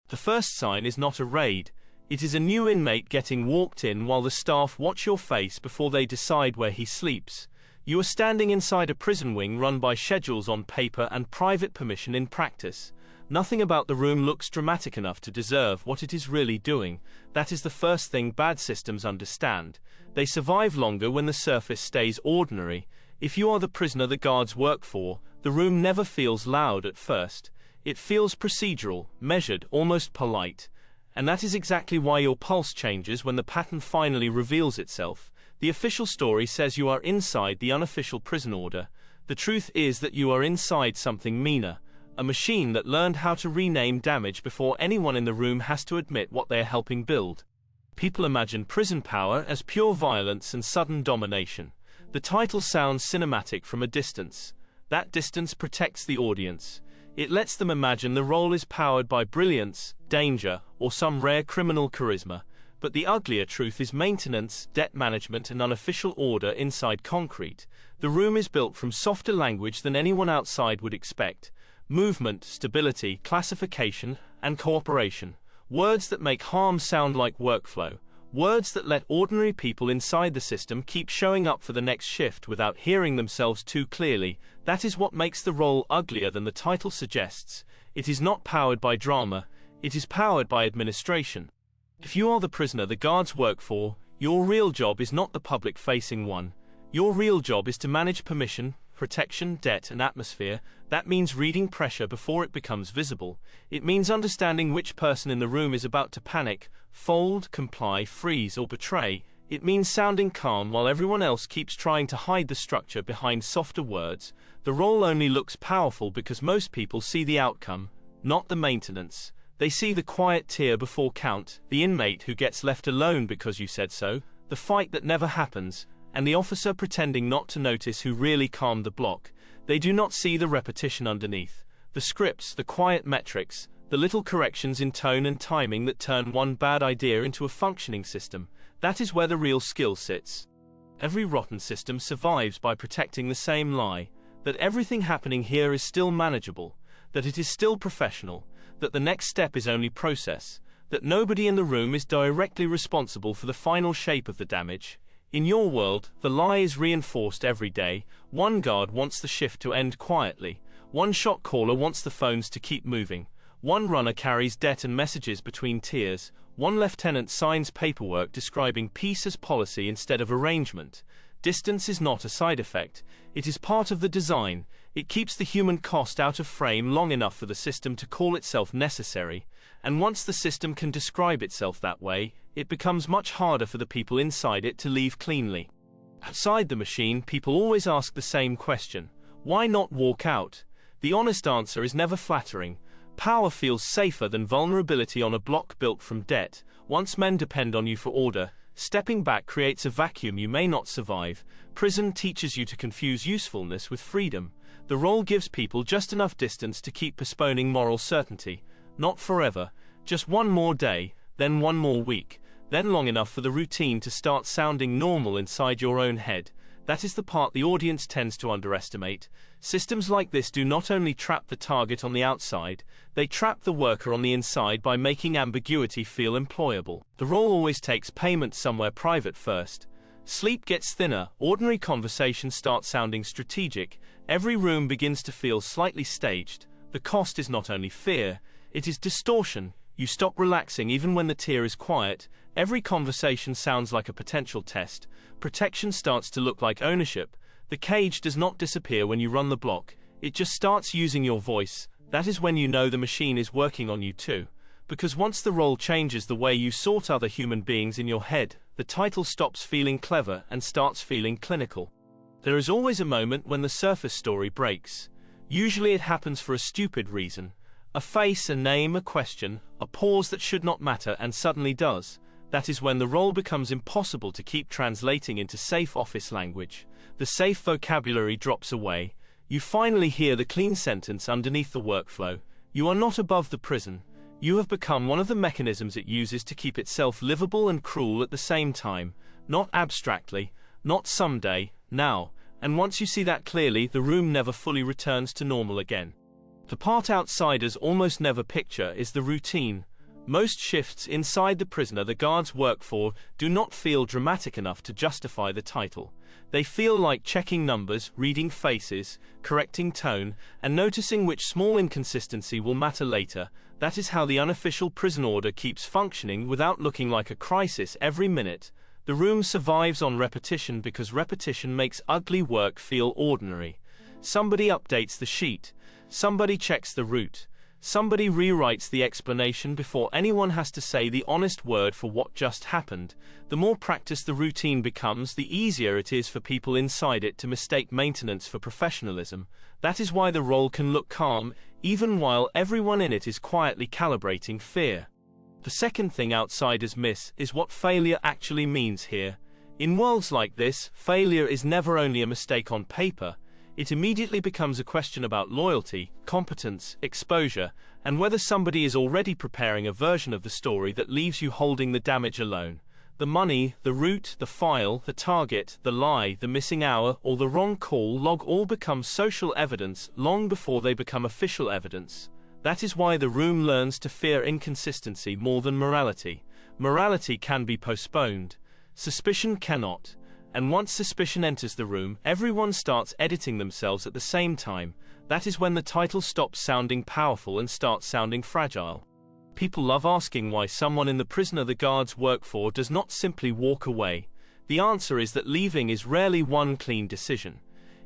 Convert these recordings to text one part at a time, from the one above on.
The first sign is not a raid. It is a new inmate getting walked in while the staff watch your face before they decide where he sleeps. You are standing inside a prison wing run by schedules on paper and private permission in practice. Nothing about the room looks dramatic enough to deserve what it is really doing. That is the first thing bad systems understand. They survive longer when the surface stays ordinary. If you are the prisoner the guards work for, the room never feels loud at first. It feels procedural, measured, almost polite. And that is exactly why your pulse changes when the pattern finally reveals itself. The official story says you are inside the unofficial prison order. The truth is that you are inside something meaner, a machine that learned how to rename damage before anyone in the room has to admit what they are helping build. People imagine prison power as pure violence and sudden domination. The title sounds cinematic from a distance. That distance protects the audience. It lets them imagine the role is powered by brilliance, danger, or some rare criminal charisma. But the uglier truth is maintenance, debt management, and unofficial order inside concrete. The room is built from softer language than anyone outside would expect. Movement, stability, classification, and cooperation. Words that make harm sound like workflow. Words that let ordinary people inside the system keep showing up for the next shift without hearing themselves too clearly. That is what makes the role uglier than the title suggests. It is not powered by drama, it is powered by administration. If you are the prisoner the guards work for, your real job is not the public-facing one. Your real job is to manage permission, protection, debt, and atmosphere. That means reading pressure before it becomes visible. It means understanding which person in the room is about to panic, fold, comply, freeze, or betray. It means sounding calm while everyone else keeps trying to hide the structure behind softer words. The role only looks powerful because most people see the outcome, not the maintenance. They see the quiet tear before count, the inmate who gets left alone because you said so, the fight that never happens, and the officer pretending not to notice who really calmed the block. They do not see the repetition underneath, the scripts, the quiet metrics, the little corrections in tone and timing that turn one bad idea into a functioning system. That is where the real skill sits. Every rotten system survives by protecting the same lie, that everything happening here is still manageable, that it is still professional, that the next step is only process, that nobody in the room is directly responsible for the final shape of the damage. In your world, the lie is reinforced every day. One guard wants the shift to end quietly. One shot caller wants the phones to keep moving. One runner carries debt and messages between tiers. One lieutenant signs paperwork describing peace as policy instead of arrangement. Distance is not a side effect. It is part of the design. It keeps the human cost out of frame long enough for the system to call itself necessary. And once the system can describe itself that way, it becomes much harder for the people inside it to leave cleanly. Outside the machine, people always ask the same question. Why not walk out? The honest answer is never flattering. Power feels safer than vulnerability on a block built from debt. Once men depend on you for order, stepping back creates a vacuum you may not survive. Prison teaches you to confuse usefulness with freedom. The role gives people just enough distance to keep postponing moral certainty. Not forever, just one more day, then one more week, then long enough for the routine to start sounding normal inside your own head. That is the part the audience tends to underestimate. Systems like this do not only trap the target on the outside, they trap the worker on the inside by making ambiguity feel employable. The role always takes payment somewhere private first. Sleep gets thinner, ordinary conversation starts sounding strategic, every room begins to feel slightly staged. The cost is not only fear, it is distortion. You stop relaxing even when the tier is quiet. Every conversation sounds like a potential test. Protection starts to look like ownership. The cage does not disappear when you run the block. It just starts using your voice. That is when you know the machine is working on you too. Because once the role changes the way you sort other human beings in your head, the title stops feeling clever and starts feeling clinical. There is always a moment when the surface story breaks. Usually it happens for a stupid reason. A face, a name, a question, a pause that should not matter and suddenly does. That is when the role becomes impossible to keep translating into safe office language. The safe vocabulary drops away. You finally hear the clean sentence underneath the workflow. You are not above the prison. You have become one of the mechanisms it uses to keep itself livable and cruel at the same time. Not abstractly, not someday, now. And once you see that clearly, the room never fully returns to normal again. The part outsiders almost never picture is the routine. Most shifts inside the prisoner the guards work for do not feel dramatic enough to justify the title. They feel like checking numbers, reading faces, correcting tone, and noticing which small inconsistency will matter later. That is how the unofficial prison order keeps functioning without looking like a crisis every minute. The room survives on repetition because repetition makes ugly work feel ordinary. Somebody updates the sheet. Somebody checks the route. Somebody rewrites the explanation before anyone has to say the honest word for what just happened. The more practice the routine becomes, the easier it is for people inside it to mistake maintenance for professionalism. That is why the role can look calm, even while everyone in it is quietly calibrating fear. The second thing outsiders miss is what failure actually means here. In worlds like this, failure is never only a mistake on paper. It immediately becomes a question about loyalty, competence, exposure, and whether somebody is already preparing a version of the story that leaves you holding the damage alone. The money, the route, the file, the target, the lie, the missing hour, or the wrong call log all become social evidence long before they become official evidence. That is why the room learns to fear inconsistency more than morality. Morality can be postponed. Suspicion cannot. And once suspicion enters the room, everyone starts editing themselves at the same time. That is when the title stops sounding powerful and starts sounding fragile. People love asking why someone in the prisoner the guards work for does not simply walk away. The answer is that leaving is rarely one clean decision.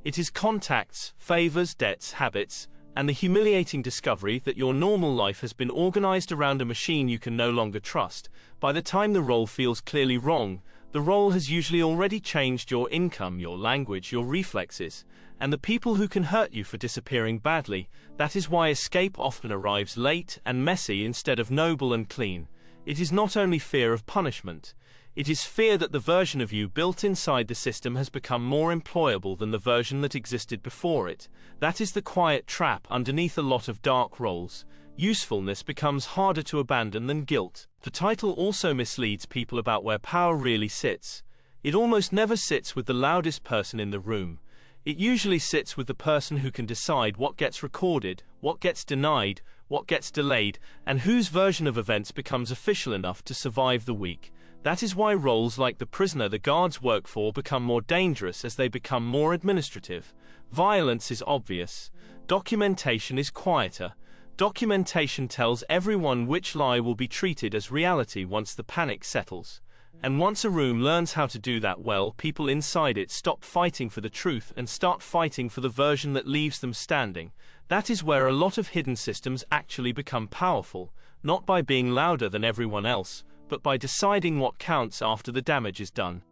It is contacts, favors, debts, habits, and the humiliating discovery that your normal life has been organized around a machine you can no longer trust. By the time the role feels clearly wrong, the role has usually already changed your income, your language, your reflexes, and the people who can hurt you for disappearing badly. That is why escape often arrives late and messy instead of noble and clean. It is not only fear of punishment. It is fear that the version of you built inside the system has become more employable than the version that existed before it. That is the quiet trap underneath a lot of dark roles. Usefulness becomes harder to abandon than guilt. The title also misleads people about where power really sits. It almost never sits with the loudest person in the room. It usually sits with the person who can decide what gets recorded, what gets denied, what gets delayed, and whose version of events becomes official enough to survive the week. That is why roles like the prisoner the guards work for become more dangerous as they become more administrative. Violence is obvious. Documentation is quieter. Documentation tells everyone which lie will be treated as reality once the panic settles. And once a room learns how to do that well, people inside it stop fighting for the truth and start fighting for the version that leaves them standing. That is where a lot of hidden systems actually become powerful, not by being louder than everyone else, but by deciding what counts after the damage is done.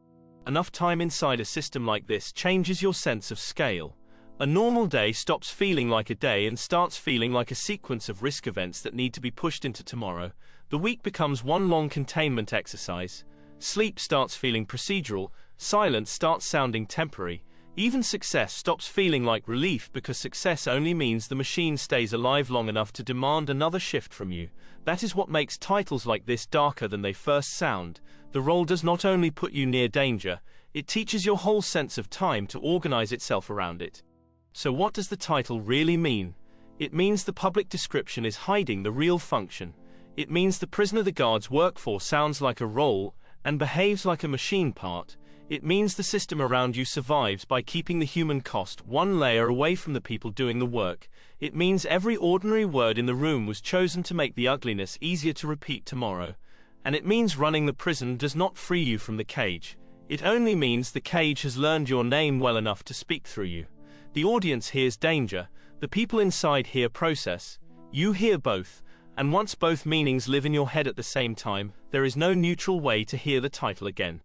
Enough time inside a system like this changes your sense of scale. A normal day stops feeling like a day and starts feeling like a sequence of risk events that need to be pushed into tomorrow. The week becomes one long containment exercise. Sleep starts feeling procedural. Silence starts sounding temporary. Even success stops feeling like relief because success only means the machine stays alive long enough to demand another shift from you. That is what makes titles like this darker than they first sound. The role does not only put you near danger, it teaches your whole sense of time to organize itself around it. So what does the title really mean? It means the public description is hiding the real function. It means the prisoner the guards work for sounds like a role and behaves like a machine part. It means the system around you survives by keeping the human cost one layer away from the people doing the work. It means every ordinary word in the room was chosen to make the ugliness easier to repeat tomorrow. And it means running the prison does not free you from the cage. It only means the cage has learned your name well enough to speak through you. The audience hears danger, the people inside hear process. You hear both, and once both meanings live in your head at the same time, there is no neutral way to hear the title again.